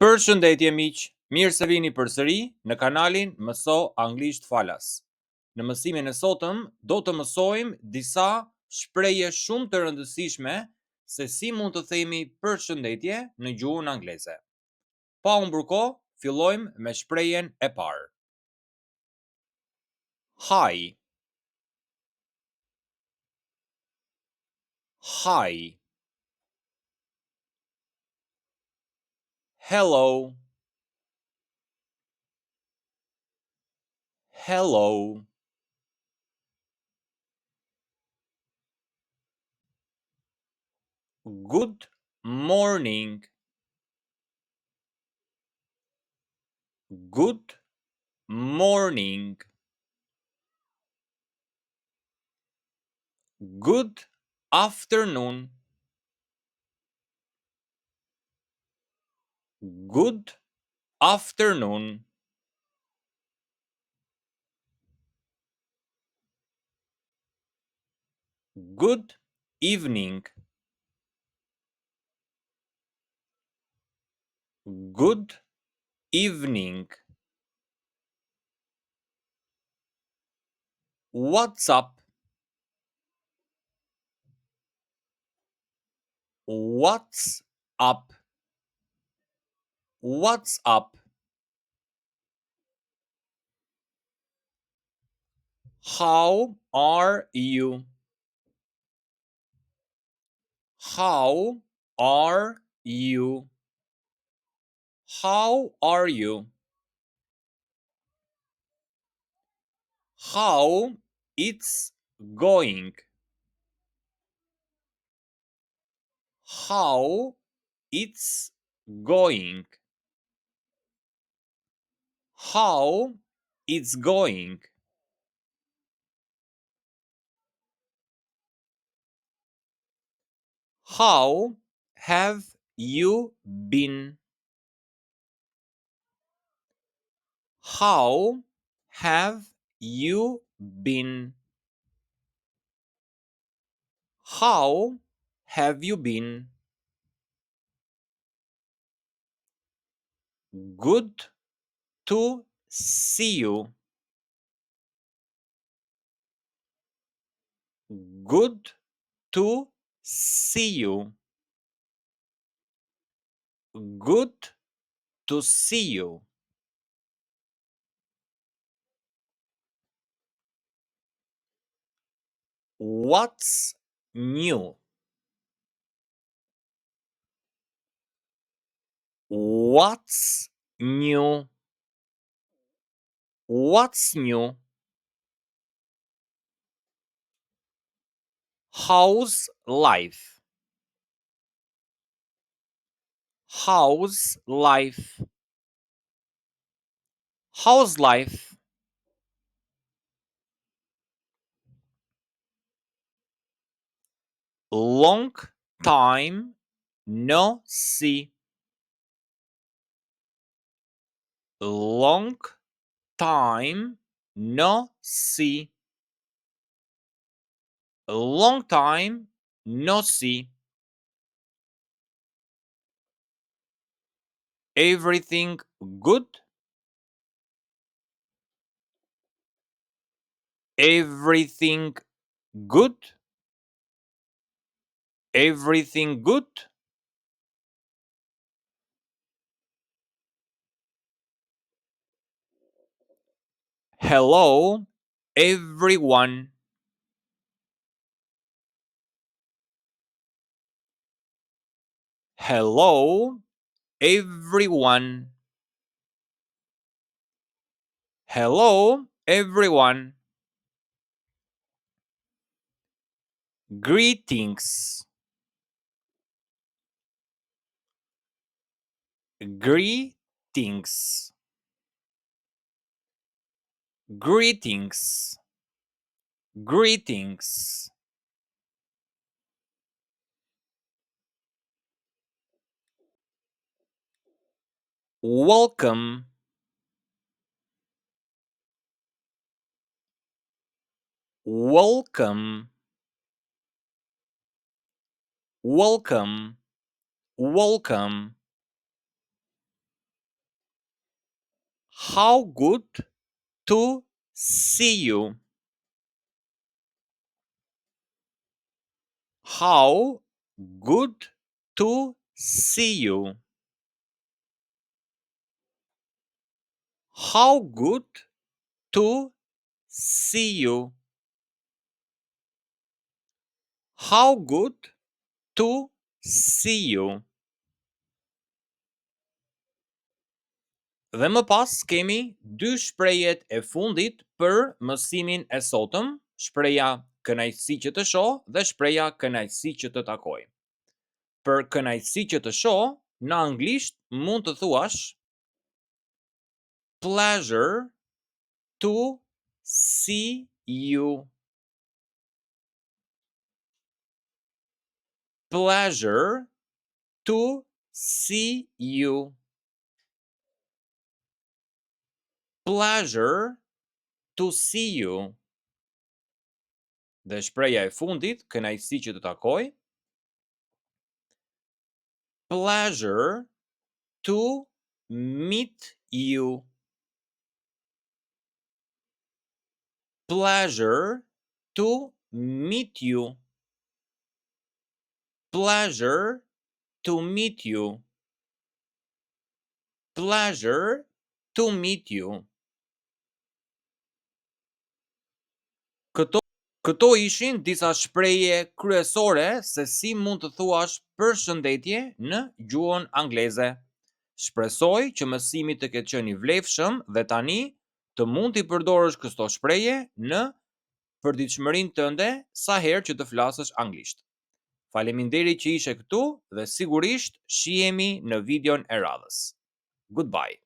Përshëndetje miq, mirë se vini përsëri në kanalin Mëso Anglisht Falas. Në mësimin e sotëm do të mësojmë disa shprehje shumë të rëndësishme se si mund të themi përshëndetje në gjuhën angleze. Pa humbur kohë, fillojmë me shprehjen e parë. Hi. Hi. Hello. Hello. Good morning. Good morning. Good afternoon. Good afternoon. Good evening. Good evening. What's up? What's up? What's up? How are you? How are you? How are you? How it's going? How it's going? How it's going? How have you been? How have you been? How have you been? Good to see you. Good to see you. Good to see you. What's new? What's new? What's new? How's life? How's life? How's life? Long time no see. Long time no see. Long time no see. Everything good? Everything good? Everything good? Hello, everyone. Hello, everyone. Hello, everyone. Greetings. Greetings. Greetings. Greetings. Welcome. Welcome. Welcome. Welcome. How good to see you. How good to see you. How good to see you. How good to see you. Dhe më pas kemi dy shprehjet e fundit për mësimin e sotëm, shpreha kënaqësi që të shoh dhe shpreha kënaqësi që të takoj. Për kënaqësi që të shoh, në anglisht mund të thuash pleasure to see you. Pleasure to see you. Pleasure to see you. Dhe shpreha e fundit, kënaqësi që të takoj, pleasure to meet you. Pleasure to meet you. Pleasure to meet you. Pleasure to meet you. Këto ishin disa shprehje kryesore se si mund të thuash përshëndetje në gjuhën angleze. Shpresoj që mësimi të ketë qenë i vlefshëm dhe tani të mund t'i përdorësh këto shprehje në përditshmërinë tënde sa herë që të flasësh anglisht. Faleminderit që ishe këtu dhe sigurisht shihemi në videon e radhës. Goodbye.